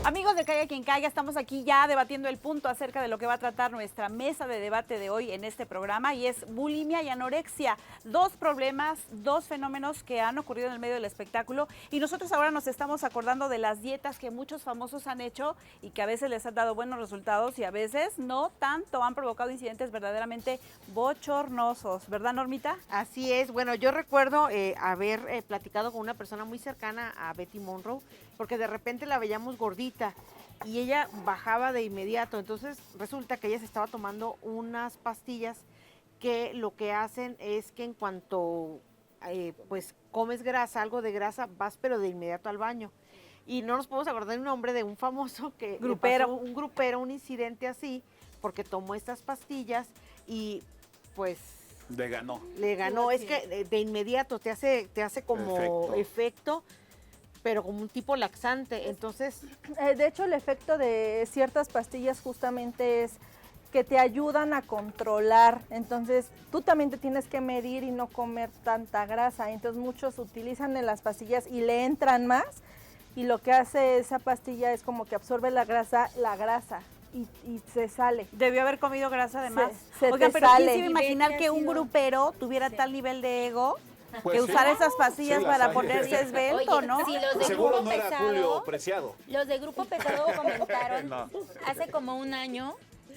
Amigos de Caiga Quien Caiga, estamos aquí ya debatiendo el punto acerca de lo que va a tratar nuestra mesa de debate de hoy en este programa, y es bulimia y anorexia. Dos problemas, dos fenómenos que han ocurrido en el medio del espectáculo, y nosotros ahora nos estamos acordando de las dietas que muchos famosos han hecho y que a veces les han dado buenos resultados y a veces no tanto, han provocado incidentes verdaderamente bochornosos, ¿verdad, Normita? Así es. Bueno, yo recuerdo haber platicado con una persona muy cercana a Betty Monroe, porque de repente la veíamos gordita y ella bajaba de inmediato. Entonces resulta que ella se estaba tomando unas pastillas que lo que hacen es que en cuanto pues comes grasa, algo de grasa, vas pero de inmediato al baño. Y no nos podemos acordar el nombre de un famoso que Grupero. un grupero, un incidente así, porque tomó estas pastillas y pues Le ganó. le ganó. Es que de inmediato te hace como efecto, pero como un tipo laxante. Entonces, De hecho, el efecto de ciertas pastillas justamente es que te ayudan a controlar. Entonces, tú también te tienes que medir y no comer tanta grasa. Entonces, muchos utilizan en las pastillas y le entran más. Y lo que hace esa pastilla es como que absorbe la grasa y se sale. Debió haber comido grasa además. Se Oigan, te pero ¿quién sale. se iba a imaginar que un grupero tuviera tal nivel de ego que usar esas pastillas Sí, las para hay. ponerse esbelto, Oye, ¿no? sí, los de Seguro Grupo no era Pesado, Julio Preciado. los de Grupo Pesado comentaron No. hace como un año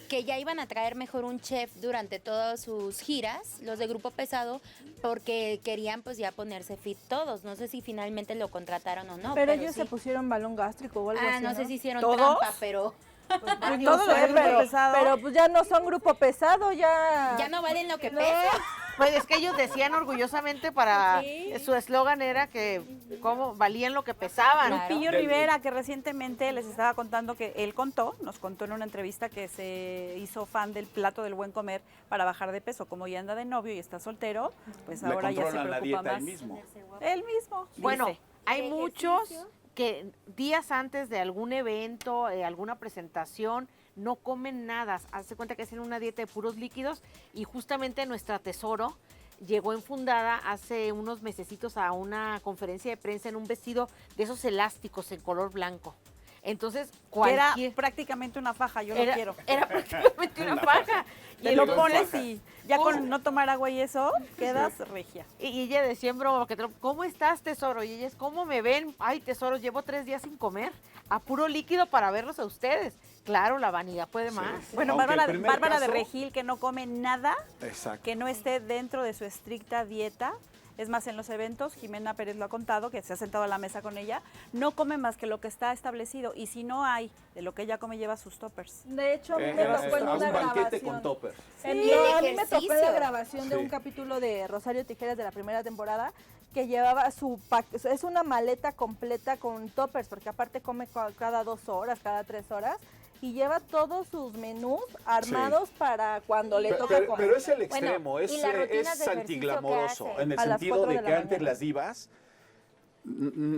que ya iban a traer mejor un chef durante todas sus giras, los de Grupo Pesado, porque querían pues ya ponerse fit todos. No sé si finalmente lo contrataron o no. pero ellos sí. se pusieron balón gástrico o algo así, no sé si hicieron ¿Todos? trampa, pero Todos los de Grupo Pesado. pero pues ya no son grupo pesado, ya... ya no valen lo que No. pesan. pues es que ellos decían orgullosamente para Sí. su eslogan era que cómo valían lo que pesaban. Claro. Lupillo Rivera, que recientemente les estaba contando que él nos contó en una entrevista que se hizo fan del plato del buen comer para bajar de peso. Como ya anda de novio y está soltero, pues Le ahora ya se controlan la preocupa dieta más. él mismo. Él mismo. Bueno, dice. hay ¿De muchos ejercicio? que días antes de algún evento, alguna presentación, no comen nada. Hazte cuenta que hacen una dieta de puros líquidos, y justamente nuestra Tesoro llegó enfundada hace unos mesecitos a una conferencia de prensa en un vestido de esos elásticos en color blanco. Entonces, Que era cualquier... prácticamente una faja, yo lo quiero. Era prácticamente una faja. Te lo Pero pones faja. y ya con no tomar agua y eso, quedas regia. Y ella decía en broma, ¿cómo estás, Tesoro? Y ella es, ¿cómo me ven? Ay, Tesoro, llevo 3 días sin comer, a puro líquido para verlos a ustedes. Claro, la vanidad puede más. Bueno, Aunque Bárbara, el primer Bárbara de caso- Regil, que no come nada Exacto. que no esté dentro de su estricta dieta. Es más, en los eventos, Jimena Pérez lo ha contado, que se ha sentado a la mesa con ella, no come más que lo que está establecido, y si no hay de lo que ella come, lleva sus toppers. De hecho, a mí me tocó en a una un banquete grabación. con topper. A mí me tocó en la ejercicio. grabación de Sí. un capítulo de Rosario Tijeras de la primera temporada, que llevaba es una maleta completa con toppers, porque aparte come cada 2 horas, cada 3 horas, y lleva todos sus menús armados para cuando le toca comer. Pero es el Bueno, extremo, y es las rutinas de ejercicio antiglamoroso, que hace. en el A las sentido 4 de de que la antes mañana. las divas,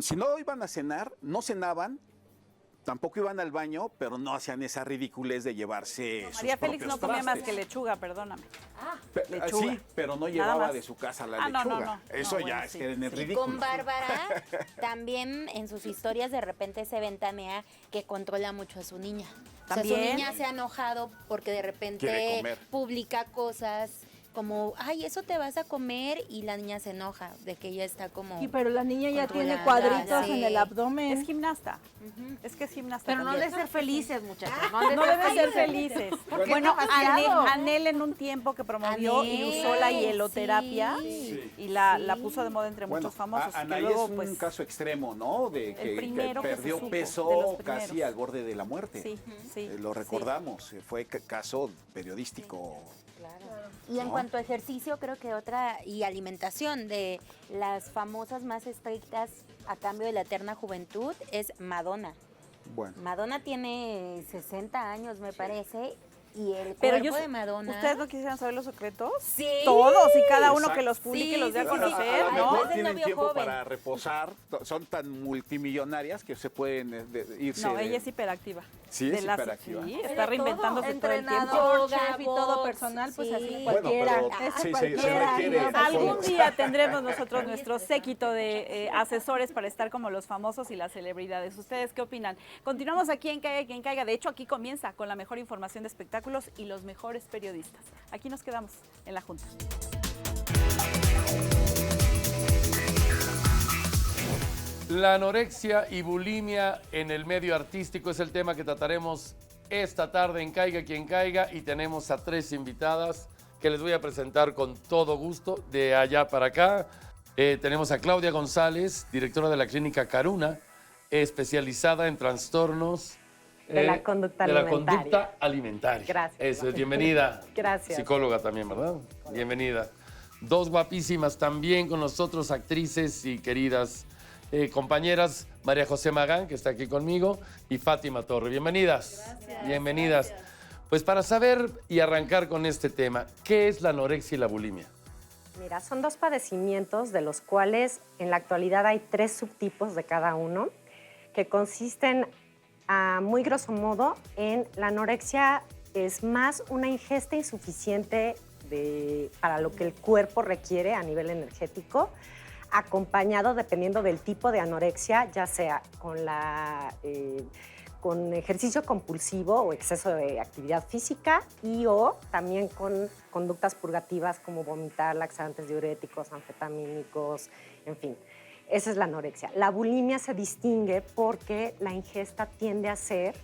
si no iban a cenar, no cenaban, tampoco iban al baño, pero no hacían esa ridiculez de llevarse sus María Félix propios no come más trastes. que lechuga, perdóname. Sí, pero no Nada llevaba más. de su casa la Ah, no, lechuga. no, no. Eso No, ya bueno, es sí. que en el Y ridículo. con Bárbara también en sus historias de repente se ventanea que controla mucho a su niña. O sea, su ¿También? niña se ha enojado porque de Quiere repente comer. publica cosas como, ay, eso te vas a comer, y la niña se enoja de que ella está como... Y pero la niña ya tiene controlada, cuadritos sí. en el abdomen. Es gimnasta. Es que es gimnasta. Pero no han de también. ser felices, muchachos. No deben ser felices. Porque Bueno, es demasiado. Anel en un tiempo que promovió y Anel, usó la hieloterapia sí. y la puso de moda entre Bueno, muchos famosos. que Anaí luego, es un pues, caso extremo, ¿no? De que primero que se perdió supo, de peso los casi primeros. al borde de la muerte. Sí, sí. Lo sí. recordamos, fue caso periodístico. Y en ¿no? cuanto a ejercicio, creo que y alimentación de las famosas más estrictas a cambio de la eterna juventud es Madonna. Bueno, Madonna tiene 60 años, me parece, y el Pero cuerpo yo, de Madonna. ¿ustedes no quisieran saber los secretos? Sí. Todos y cada uno Exacto. que los publique Sí, los dé a sí, sí, sí. conocer, Ay, ¿no? pues, No del tienen novio tiempo joven. para reposar, son tan multimillonarias que se pueden irse. No, ella es hiperactiva. Sí, es De las- hiperactiva. Sí, Hay está de reinventándose todo el tiempo. Entrenador, Yoga, chef y todo box, personal, pues sí. así Bueno, cualquiera. pero Eso sí, se cualquiera. requiere Algún día tendremos nosotros nuestro séquito de asesores para estar como los famosos y las celebridades. ¿Ustedes qué opinan? Continuamos aquí en Caiga Quien Caiga. De hecho, aquí comienza con la mejor información de espectáculos y los mejores periodistas. Aquí nos quedamos en la Junta. La anorexia y bulimia en el medio artístico es el tema que trataremos esta tarde en Caiga Quien Caiga y tenemos a 3 invitadas que les voy a presentar con todo gusto de allá para acá. Tenemos a Claudia González, directora de la clínica Caruna, especializada en trastornos De la conducta de la alimentaria. conducta alimentaria. Gracias. Eso es, bienvenida. Gracias. Psicóloga también, ¿verdad? Bienvenida. 2 guapísimas también con nosotros, actrices y queridas compañeras, María José Magán, que está aquí conmigo, y Fátima Torre. Bienvenidas. Gracias. Bienvenidas. Gracias. Pues para saber y arrancar con este tema, ¿qué es la anorexia y la bulimia? Mira, son 2 padecimientos de los cuales en la actualidad hay 3 subtipos de cada uno que consisten a muy grosso modo en la anorexia es más una ingesta insuficiente para lo que el cuerpo requiere a nivel energético, acompañado, dependiendo del tipo de anorexia, ya sea con ejercicio compulsivo o exceso de actividad física y o también con conductas purgativas como vomitar, laxantes, diuréticos, anfetamínicos, en fin. Esa es la anorexia. La bulimia se distingue porque la ingesta tiende a ser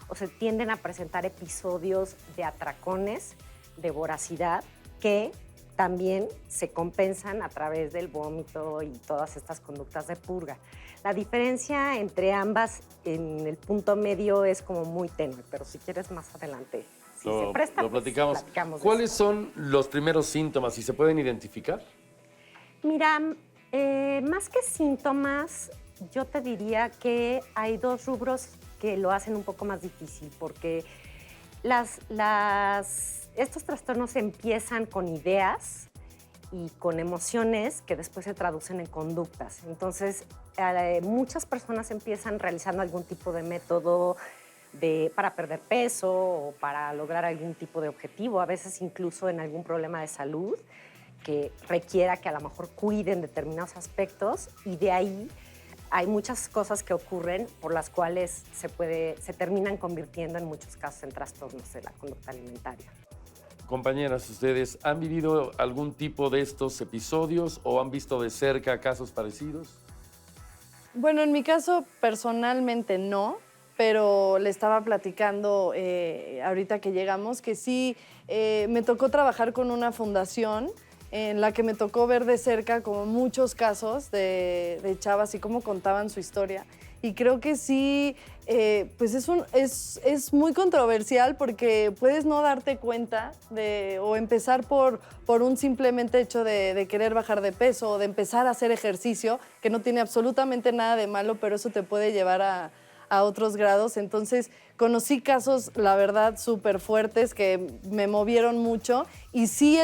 o se tienden a presentar episodios de atracones, de voracidad, que también se compensan a través del vómito y todas estas conductas de purga. La diferencia entre ambas en el punto medio es como muy tenue, pero si quieres más adelante, si se presta, lo platicamos. platicamos de ¿Cuáles eso. son los primeros síntomas y se pueden identificar? Mira, más que síntomas, yo te diría que hay 2 rubros que lo hacen un poco más difícil, porque estos trastornos empiezan con ideas y con emociones que después se traducen en conductas. Entonces, muchas personas empiezan realizando algún tipo de método para perder peso o para lograr algún tipo de objetivo, a veces incluso en algún problema de salud que requiera que a lo mejor cuiden determinados aspectos, y de ahí hay muchas cosas que ocurren por las cuales se terminan convirtiendo en muchos casos en trastornos de la conducta alimentaria. Compañeras, ¿ustedes han vivido algún tipo de estos episodios o han visto de cerca casos parecidos? Bueno, en mi caso personalmente no, pero le estaba platicando ahorita que llegamos que sí, me tocó trabajar con una fundación en la que me tocó ver de cerca como muchos casos de chavas y cómo contaban su historia. Y creo que sí, pues es muy controversial porque puedes no darte cuenta o empezar por un simplemente hecho de querer bajar de peso o de empezar a hacer ejercicio, que no tiene absolutamente nada de malo, pero eso te puede llevar a otros grados. Entonces, conocí casos, la verdad, súper fuertes que me movieron mucho y sí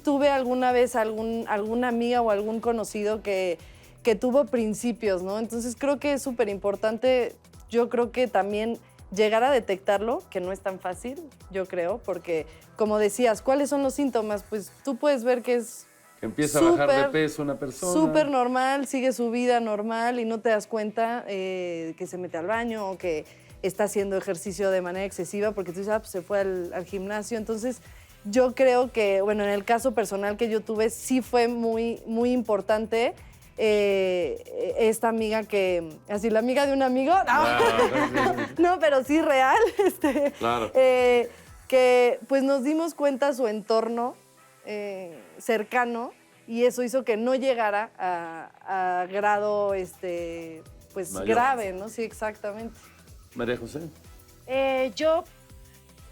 tuve alguna vez alguna amiga o algún conocido que tuvo principios, ¿no? Entonces, creo que es súper importante, yo creo que también llegar a detectarlo, que no es tan fácil, yo creo, porque, como decías, ¿cuáles son los síntomas? Pues tú puedes ver que es Empieza a bajar de peso una persona. súper normal, sigue su vida normal y no te das cuenta que se mete al baño o que está haciendo ejercicio de manera excesiva porque tú dices, pues se fue al gimnasio. Entonces, yo creo que, bueno, en el caso personal que yo tuve, sí fue muy, muy importante esta amiga así la amiga de un amigo, no, pero sí real, Claro. que pues nos dimos cuenta su entorno cercano y eso hizo que no llegara a grado pues mayor. grave, ¿no? Sí, exactamente. María José.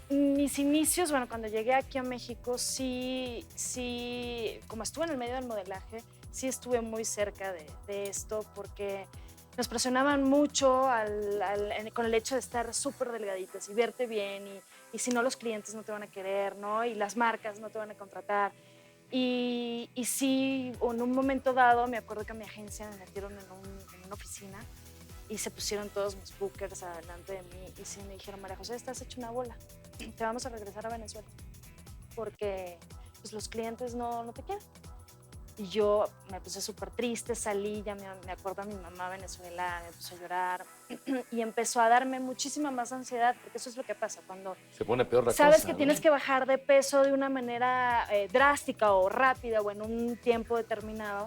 Mis inicios, bueno, cuando llegué aquí a México, sí, como estuve en el medio del modelaje, sí estuve muy cerca de esto porque nos presionaban mucho con el hecho de estar súper delgaditas y verte bien y si no los clientes no te van a querer, ¿no? Y las marcas no te van a contratar. Y sí, en un momento dado, me acuerdo que a mi agencia me metieron en una oficina y se pusieron todos mis bookers adelante de mí y sí me dijeron, María José, estás hecho una bola, te vamos a regresar a Venezuela porque pues, los clientes no te quieren. Y yo me puse súper triste, salí, ya me acuerdo a mi mamá a Venezuela, me puse a llorar y empezó a darme muchísima más ansiedad, porque eso es lo que pasa cuando Se pone peor la sabes cosa, que ¿no? tienes que bajar de peso de una manera drástica o rápida o en un tiempo determinado,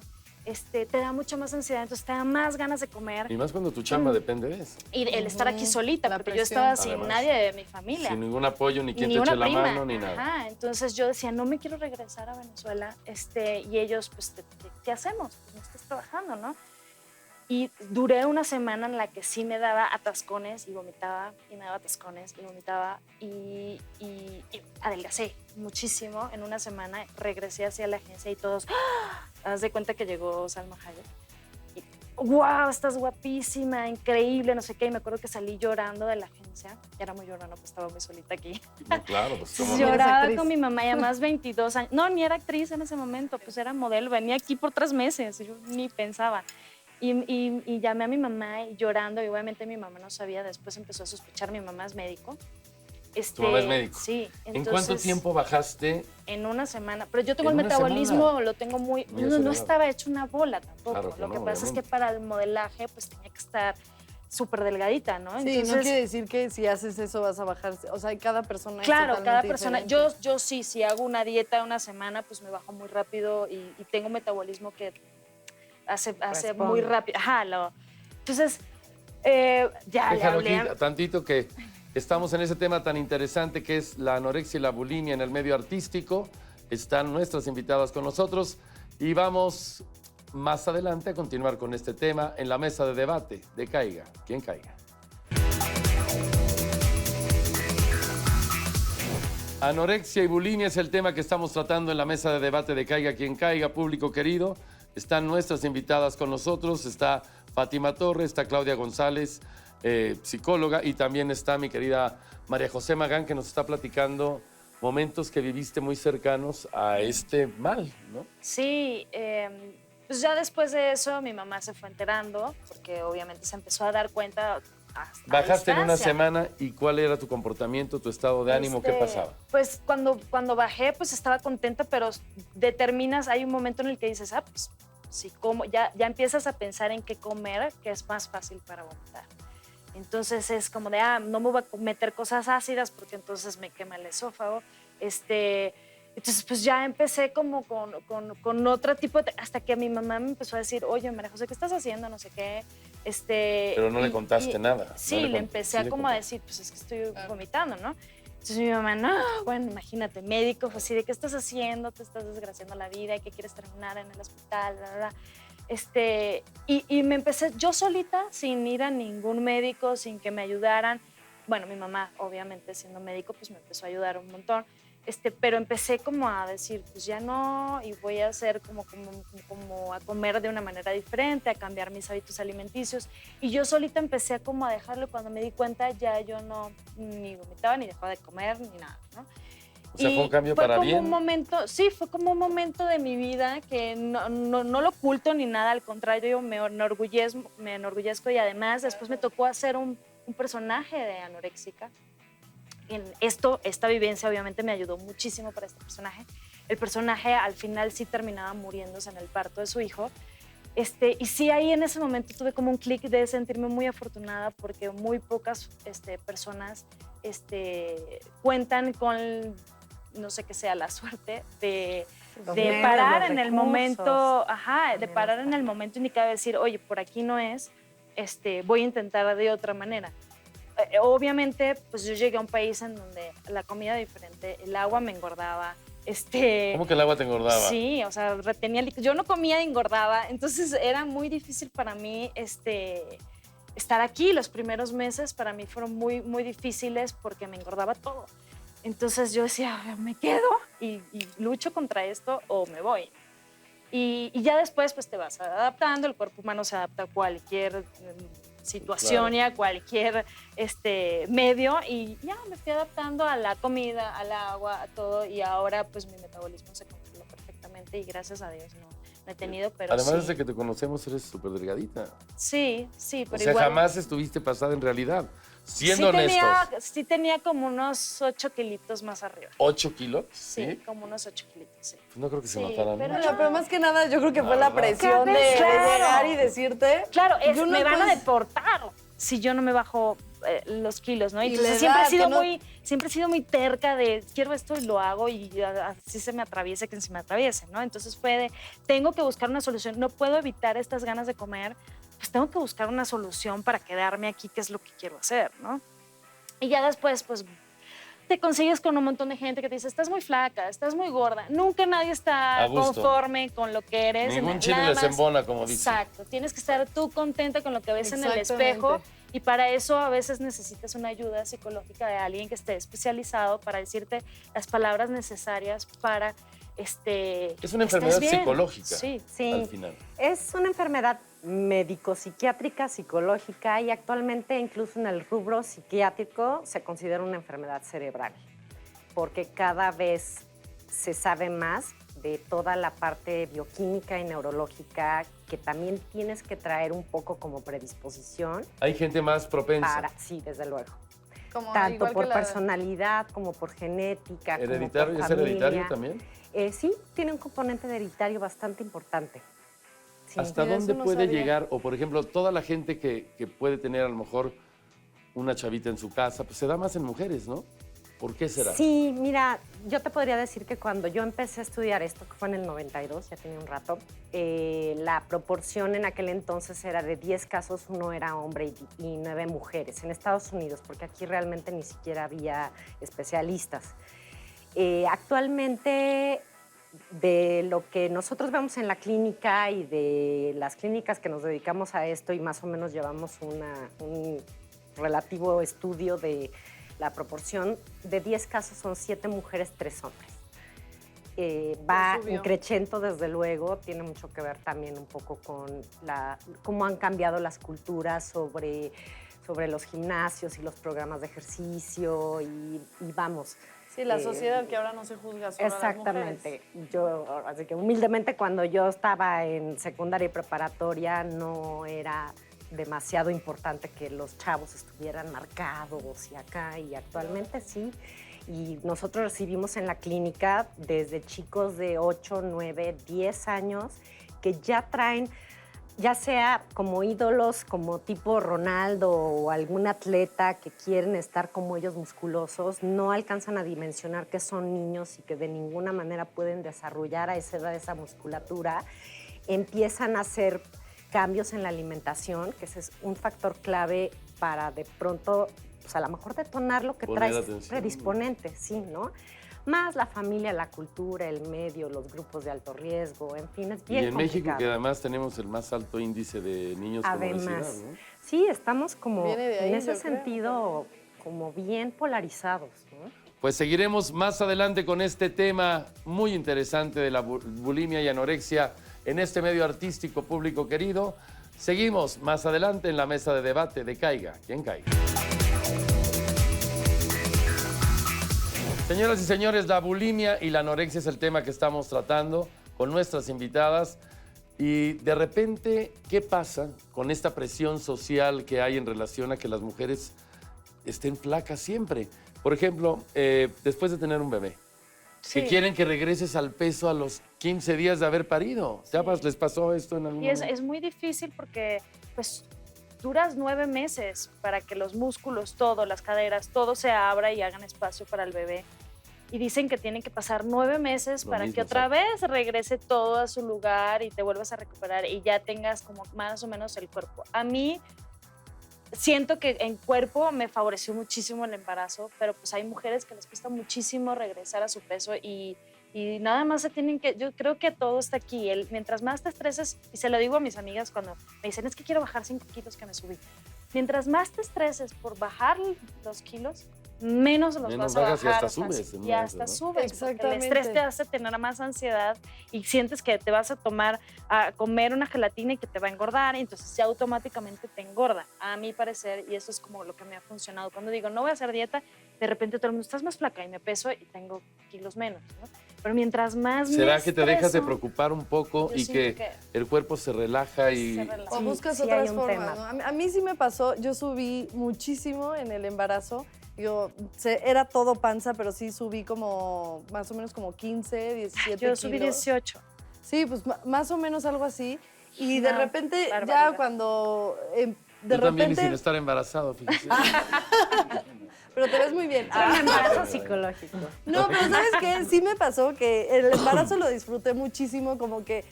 te da mucha más ansiedad, entonces te da más ganas de comer. Y más cuando tu chamba depende de eso. Y el estar aquí solita, La porque yo presión. estaba sin Además, nadie de mi familia. Sin ningún apoyo, ni quien Ni te una eche la prima. mano, ni nada. Ajá, entonces yo decía, no me quiero regresar a Venezuela, y ellos, pues, ¿qué hacemos? Pues no estás trabajando, ¿no? Y duré una semana en la que sí me daba atascones y vomitaba, y me daba atascones y vomitaba, y adelgacé muchísimo. En una semana regresé hacia la agencia y todos, ¡ah! Haz de cuenta que llegó Salma Hayek. Y, ¡wow! Estás guapísima, increíble, no sé qué. Y me acuerdo que salí llorando de la agencia. Era muy llorona, pues estaba muy solita aquí. No, claro, pues cómo no. Lloraba con mi mamá ya más 22 años. No, ni era actriz en ese momento, pues era modelo. Venía aquí por 3 meses, yo ni pensaba. Y llamé a mi mamá y llorando, y obviamente mi mamá no sabía. Después empezó a sospechar, mi mamá es médico. ¿Tu mamá es médico? Sí. ¿En cuánto tiempo bajaste? En una semana. Pero yo tengo ¿En el una metabolismo, semana? lo tengo muy... Muy No acelerado. estaba hecho una bola tampoco. Claro que lo que no, pasa es que obviamente. para el modelaje, pues tenía que estar súper delgadita, ¿no? Sí, no quiere decir que si haces eso vas a bajar. O sea, cada persona es Claro, cada totalmente persona. diferente. Yo sí, si hago una dieta una semana, pues me bajo muy rápido y tengo un metabolismo que hace Responde. muy rápido. Ajá, entonces, ya le Déjalo hablé. aquí tantito que estamos en ese tema tan interesante que es la anorexia y la bulimia en el medio artístico. Están nuestras invitadas con nosotros y vamos más adelante a continuar con este tema en la mesa de debate de Caiga quien caiga. Anorexia y bulimia es el tema que estamos tratando en la mesa de debate de Caiga quien caiga, público querido. Están nuestras invitadas con nosotros, está Fátima Torres, está Claudia González, psicóloga, y también está mi querida María José Magán, que nos está platicando momentos que viviste muy cercanos a este mal, ¿no? Sí, pues ya después de eso mi mamá se fue enterando, porque obviamente se empezó a dar cuenta. Bajaste en una distancia. semana y ¿cuál era tu comportamiento, tu estado de ánimo? ¿Qué pasaba? Pues cuando bajé, pues estaba contenta, pero determinas, hay un momento en el que dices, pues si como, ya empiezas a pensar en qué comer, que es más fácil para vomitar. Entonces es como de, no me voy a meter cosas ácidas porque entonces me quema el esófago. Entonces pues ya empecé como con otro tipo de... Hasta que mi mamá me empezó a decir, oye, María José, ¿qué estás haciendo? No sé qué. Pero no le contaste nada. Sí, no le le empecé a como a decir, pues es que estoy vomitando, ¿no? Entonces mi mamá, no, bueno, imagínate, médico, pues así, ¿de qué estás haciendo? Te estás desgraciando la vida, ¿y qué quieres terminar en el hospital? Bla, bla, bla. Y me empecé yo solita, sin ir a ningún médico, sin que me ayudaran. Bueno, mi mamá, obviamente, siendo médico, pues me empezó a ayudar un montón. Pero empecé como a decir, pues ya no, y voy a hacer como a comer de una manera diferente, a cambiar mis hábitos alimenticios. Y yo solita empecé como a dejarlo. Cuando me di cuenta, ya yo no ni vomitaba, ni dejaba de comer, ni nada, ¿no? O sea, fue un cambio para como bien. un momento, sí, fue como un momento de mi vida que no lo oculto ni nada, al contrario, yo me enorgullezco y además después me tocó hacer un personaje de anoréxica. Esta vivencia obviamente me ayudó muchísimo para este personaje. El personaje al final sí terminaba muriéndose en el parto de su hijo. Y sí, ahí en ese momento tuve como un clic de sentirme muy afortunada porque muy pocas personas cuentan con, no sé qué sea la suerte, de parar en el momento, de parar en el momento indicado y decir, oye, por aquí no es, voy a intentar de otra manera. Obviamente, pues yo llegué a un país en donde la comida era diferente, el agua me engordaba. ¿Cómo que el agua te engordaba? Sí, o sea, retenía líquidos. Yo no comía y engordaba, entonces era muy difícil para mí estar aquí. Los primeros meses para mí fueron muy, muy difíciles porque me engordaba todo. Entonces yo decía, me quedo y lucho contra esto o me voy. Y ya después pues te vas adaptando, el cuerpo humano se adapta a cualquier situación y a cualquier medio, y ya me fui adaptando a la comida, al agua, a todo, y ahora pues mi metabolismo se controla perfectamente y gracias a Dios no he tenido, pero Además, sí. desde que te conocemos eres súper delgadita. Sí, pero O sea, igual. jamás estuviste pasada en realidad. Siendo honestos. Sí tenía como unos 8 kilitos más arriba. ¿8 kilos? Sí, como unos 8 kilitos, sí. Pues no creo que se Sí, notaran pero mucho. Pero más que nada, yo creo que fue la verdad. presión de llegar y decirte. Claro, yo no me van a puedes- deportar si yo no me bajo los kilos, ¿no? Y Entonces la siempre edad, he sido muy terca de quiero esto y lo hago y así se me atraviese quien se me atraviese, ¿no? Entonces fue de, tengo que buscar una solución, no puedo evitar estas ganas de comer, pues tengo que buscar una solución para quedarme aquí, que es lo que quiero hacer, ¿no? Y ya después, pues, te consigues con un montón de gente que te dice, estás muy flaca, estás muy gorda. Nunca nadie está A gusto. conforme con lo que eres. Ningún chile Nada les más- embona, como dicen. Exacto. Tienes que estar tú contenta con lo que ves en el Exactamente. espejo. Y para eso a veces necesitas una ayuda psicológica de alguien que esté especializado para decirte las palabras necesarias para Es una que estés enfermedad bien. psicológica. Sí. Sí, Al final. es una enfermedad médico-psiquiátrica, psicológica y actualmente incluso en el rubro psiquiátrico se considera una enfermedad cerebral, porque cada vez se sabe más de toda la parte bioquímica y neurológica que también tienes que traer un poco como predisposición Hay gente más propensa. para, sí, desde luego. Como Tanto igual por que la- personalidad como por genética. ¿Hereditario? Como ¿Es por hereditario familia. también? Sí, tiene un componente hereditario bastante importante. Sí. ¿Hasta Mira, dónde eso no puede sabía. llegar? O, por ejemplo, toda la gente que puede tener a lo mejor una chavita en su casa, pues se da más en mujeres, ¿no? ¿Por qué será? Sí, mira, yo te podría decir que cuando yo empecé a estudiar esto, que fue en el 92, ya tenía un rato, la proporción en aquel entonces era de 10 casos, uno era hombre y 9 mujeres en Estados Unidos, porque aquí realmente ni siquiera había especialistas. Actualmente, de lo que nosotros vemos en la clínica y de las clínicas que nos dedicamos a esto y más o menos llevamos un relativo estudio de la proporción, de 10 casos son 7 mujeres, 3 hombres. Va subió. increciendo desde luego, tiene mucho que ver también un poco con cómo han cambiado las culturas sobre los gimnasios y los programas de ejercicio y vamos. Sí, la sociedad que ahora no se juzga solo a las mujeres. Exactamente. Yo, así que humildemente cuando yo estaba en secundaria y preparatoria no era demasiado importante que los chavos estuvieran marcados y acá, y actualmente sí. Y nosotros recibimos en la clínica desde chicos de 8, 9, 10 años que ya traen, ya sea como ídolos, como tipo Ronaldo o algún atleta que quieren estar como ellos musculosos, no alcanzan a dimensionar que son niños y que de ninguna manera pueden desarrollar a esa edad esa musculatura, empiezan a hacer cambios en la alimentación, que ese es un factor clave para de pronto, pues a lo mejor detonar lo que Poner traes atención. predisponente, sí, ¿no? Más la familia, la cultura, el medio, los grupos de alto riesgo, en fin, es Y bien en México, complicado. que además tenemos el más alto índice de niños con obesidad, Además, ¿no? sí, estamos como Viene de ahí, en ese yo creo. sentido como bien polarizados, ¿no? Pues seguiremos más adelante con este tema muy interesante de la bulimia y anorexia en este medio artístico público querido. Seguimos más adelante en la mesa de debate de Caiga quien caiga. Señoras y señores, la bulimia y la anorexia es el tema que estamos tratando con nuestras invitadas. Y de repente, ¿qué pasa con esta presión social que hay en relación a que las mujeres estén flacas siempre? Por ejemplo, después de tener un bebé, que quieren que regreses al peso a los 15 días de haber parido. ¿Les pasó esto en algún Y momento? es muy difícil porque pues duras 9 meses para que los músculos, todo, las caderas, todo se abra y hagan espacio para el bebé. Y dicen que tienen que pasar 9 meses Lo para mismo, que otra vez regrese todo a su lugar y te vuelvas a recuperar y ya tengas como más o menos el cuerpo. A mí siento que en cuerpo me favoreció muchísimo el embarazo, pero pues hay mujeres que les cuesta muchísimo regresar a su peso y nada más se tienen que, yo creo que todo está aquí. Mientras más te estreses, y se lo digo a mis amigas cuando me dicen, es que quiero bajar 5 kilos que me subí. Mientras más te estreses por bajar los kilos, menos los Menos vas a bajas y bajar. hasta subes en un Y momento, hasta ¿no? subes. Porque el Exactamente. estrés te hace tener más ansiedad y sientes que te vas a comer una gelatina y que te va a engordar, y entonces ya automáticamente te engorda, a mi parecer, y eso es como lo que me ha funcionado. Cuando digo, no voy a hacer dieta, de repente todo el mundo, estás más flaca, y me peso y tengo kilos menos, ¿no? Pero mientras más ¿Será me que te dejas de estreso, preocupar un poco yo y siento que el cuerpo se relaja y... se relaja. O Sí, buscas sí hay otras un formas, tema. ¿no? A mí sí me pasó, yo subí muchísimo en el embarazo. Era todo panza, pero sí subí como más o menos como 15, 17 Yo subí kilos. 18. Sí, pues más o menos algo así. Y de Una repente, ya barbaridad. cuando Yo también y sin estar embarazado, fíjese. Pero te ves muy bien. Un embarazo psicológico. No, pero ¿sabes qué? Sí me pasó que el embarazo lo disfruté muchísimo, como que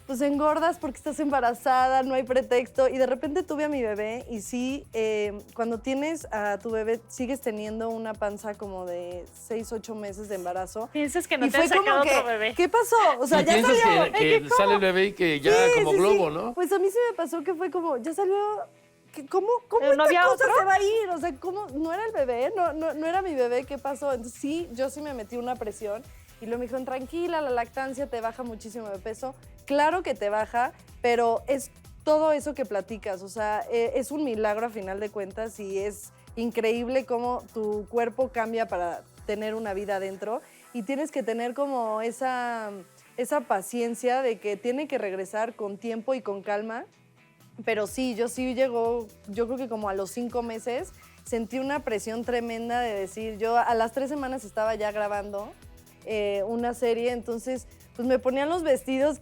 pues engordas porque estás embarazada, no hay pretexto. Y de repente tuve a mi bebé y sí, cuando tienes a tu bebé sigues teniendo una panza como de 6, 8 meses de embarazo. Piensas que no Y te fue has sacado como que, otro bebé. ¿qué pasó? O sea, Y ya piensas salió. que sale el bebé y que ya Sí, como sí, globo, sí. ¿no? Pues a mí sí me pasó que fue como, ya salió. ¿Cómo Pero no esta había cosa otro. se va a ir? O sea, ¿cómo? ¿No era el bebé? ¿No era mi bebé? ¿Qué pasó? Entonces sí, yo sí me metí una presión y luego me dijeron, tranquila, la lactancia te baja muchísimo de peso. Claro que te baja, pero es todo eso que platicas. O sea, es un milagro a final de cuentas y es increíble cómo tu cuerpo cambia para tener una vida adentro y tienes que tener como esa paciencia de que tiene que regresar con tiempo y con calma. Pero sí, yo creo que como a los 5 meses sentí una presión tremenda de decir, yo a las 3 semanas estaba ya grabando una serie, entonces pues me ponían los vestidos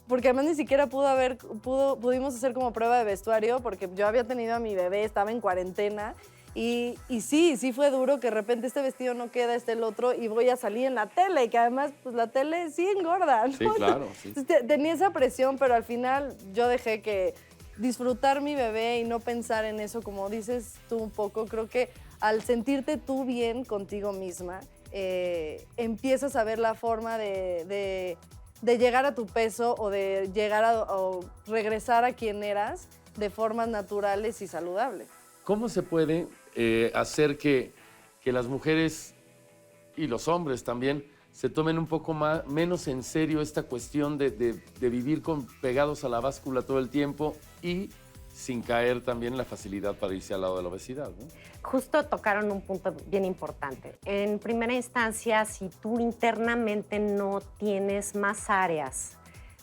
porque además ni siquiera pudimos hacer como prueba de vestuario porque yo había tenido a mi bebé, estaba en cuarentena y sí fue duro que de repente este vestido no queda, el otro y voy a salir en la tele, y que además pues la tele sí engorda, ¿no? Sí, claro, sí. Entonces, tenía esa presión, pero al final yo dejé que disfrutar mi bebé y no pensar en eso, como dices tú un poco, creo que al sentirte tú bien contigo misma, empiezas a ver la forma de llegar a tu peso o de llegar o regresar a quien eras de formas naturales y saludables. ¿Cómo se puede hacer que las mujeres y los hombres también se tomen un poco menos en serio esta cuestión de vivir pegados a la báscula todo el tiempo y sin caer también en la facilidad para irse al lado de la obesidad, ¿no? Justo tocaron un punto bien importante. En primera instancia, si tú internamente no tienes más áreas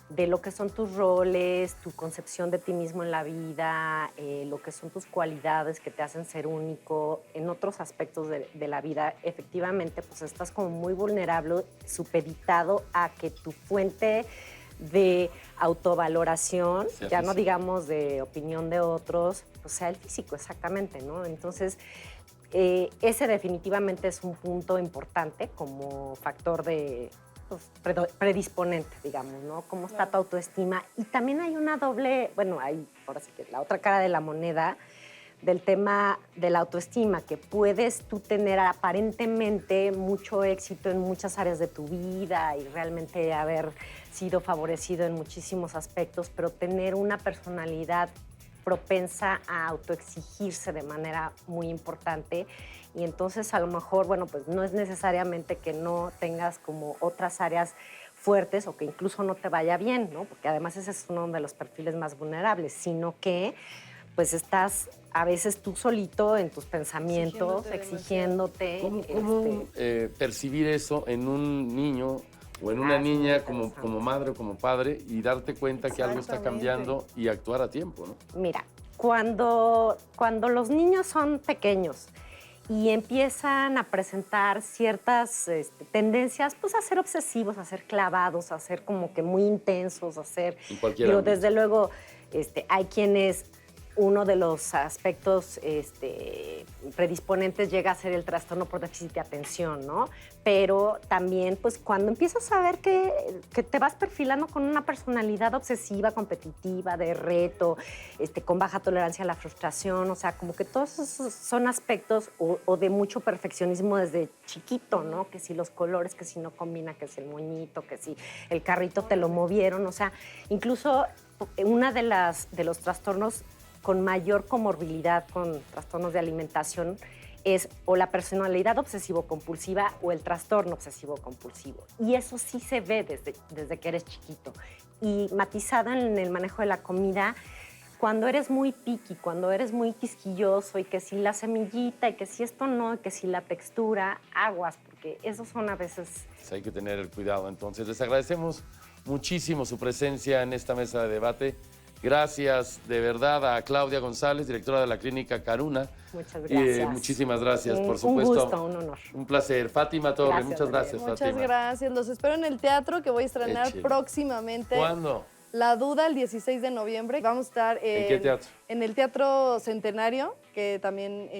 de lo que son tus roles, tu concepción de ti mismo en la vida, lo que son tus cualidades que te hacen ser único en otros aspectos de la vida, efectivamente, pues estás como muy vulnerable, supeditado a que tu fuente de autovaloración, Sea ya no físico. digamos de opinión de otros, pues sea el físico, exactamente, ¿no? Entonces, ese definitivamente es un punto importante como factor de predisponente, digamos, ¿no? Cómo está tu autoestima. Y también hay una doble, bueno, hay ahora sí que la otra cara de la moneda del tema de la autoestima, que puedes tú tener aparentemente mucho éxito en muchas áreas de tu vida y realmente haber sido favorecido en muchísimos aspectos, pero tener una personalidad propensa a autoexigirse de manera muy importante. Y entonces a lo mejor, bueno, pues no es necesariamente que no tengas como otras áreas fuertes o que incluso no te vaya bien, ¿no? Porque además ese es uno de los perfiles más vulnerables, sino que pues estás a veces tú solito en tus pensamientos, exigiéndote. ¿Cómo percibir eso en un niño o en una niña como madre o como padre y darte cuenta que algo está cambiando y actuar a tiempo, ¿no? Mira, cuando los niños son pequeños y empiezan a presentar ciertas tendencias, pues a ser obsesivos, a ser clavados, a ser como que muy intensos, a ser... En cualquier Digo, ámbito. desde luego, hay quienes... Uno de los aspectos predisponentes llega a ser el trastorno por déficit de atención, ¿no? Pero también, pues, cuando empiezas a ver que te vas perfilando con una personalidad obsesiva, competitiva, de reto, con baja tolerancia a la frustración, o sea, como que todos esos son aspectos o de mucho perfeccionismo desde chiquito, ¿no? Que si los colores, que si no combina, que si el moñito, que si el carrito te lo movieron, o sea, incluso una de los trastornos con mayor comorbilidad con trastornos de alimentación es o la personalidad obsesivo-compulsiva o el trastorno obsesivo-compulsivo. Y eso sí se ve desde que eres chiquito. Y matizado en el manejo de la comida, cuando eres muy picky, cuando eres muy quisquilloso y que si la semillita y que si esto no, y que si la textura, aguas, porque esos son a veces... Pues hay que tener el cuidado. Entonces, les agradecemos muchísimo su presencia en esta mesa de debate. Gracias de verdad a Claudia González, directora de la clínica Caruna. Muchas gracias. Muchísimas gracias, por supuesto. Un gusto, un honor. Un placer. Fátima Torre, Gracias, muchas gracias, Muchas Fátima. gracias. Los espero en el teatro que voy a estrenar Échale. próximamente. ¿Cuándo? La Duda, el 16 de noviembre. Vamos a estar ¿En qué teatro? en el Teatro Centenario, que también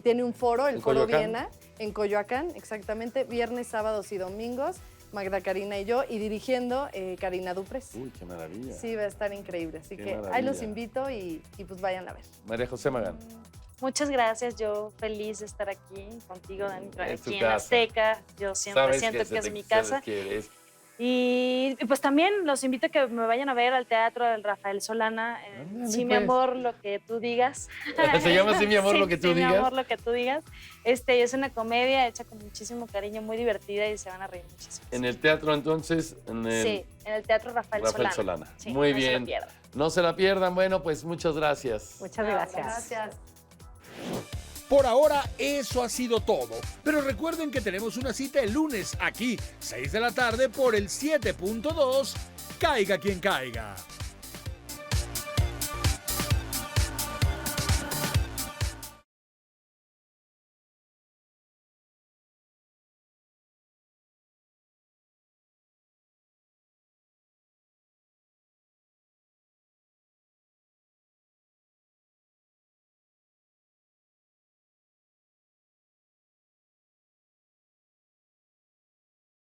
tiene un foro, el ¿En Foro Coyoacán? Viena, en Coyoacán, exactamente, viernes, sábados y domingos. Magda Karina y yo, y dirigiendo Karina Dupres. Uy, qué maravilla. Sí, va a estar increíble. Así Qué que ahí maravilla. los invito y pues vayan a ver. María José Magán. Muchas gracias, yo feliz de estar aquí contigo, Dani, Es tu aquí en casa. Azteca. Yo siempre Sabes siento que se es te- mi se casa. les quiere. Y pues también los invito a que me vayan a ver al teatro del Rafael Solana. Ándale, Sí, mi pues. amor, lo que tú digas. ¿Se llama así, mi amor, lo que tú sí, digas? mi amor, lo que tú digas. Es una comedia hecha con muchísimo cariño, muy divertida y se van a reír muchísimo. En el teatro, entonces, en el Sí, en el teatro Rafael Solana. Sí, Muy no se lo bien. pierdan. No se la pierdan. Bueno, pues muchas gracias. Muchas gracias. Gracias. Por ahora, eso ha sido todo. Pero recuerden que tenemos una cita el lunes aquí, 6 de la tarde, por el 7.2. Caiga quien caiga.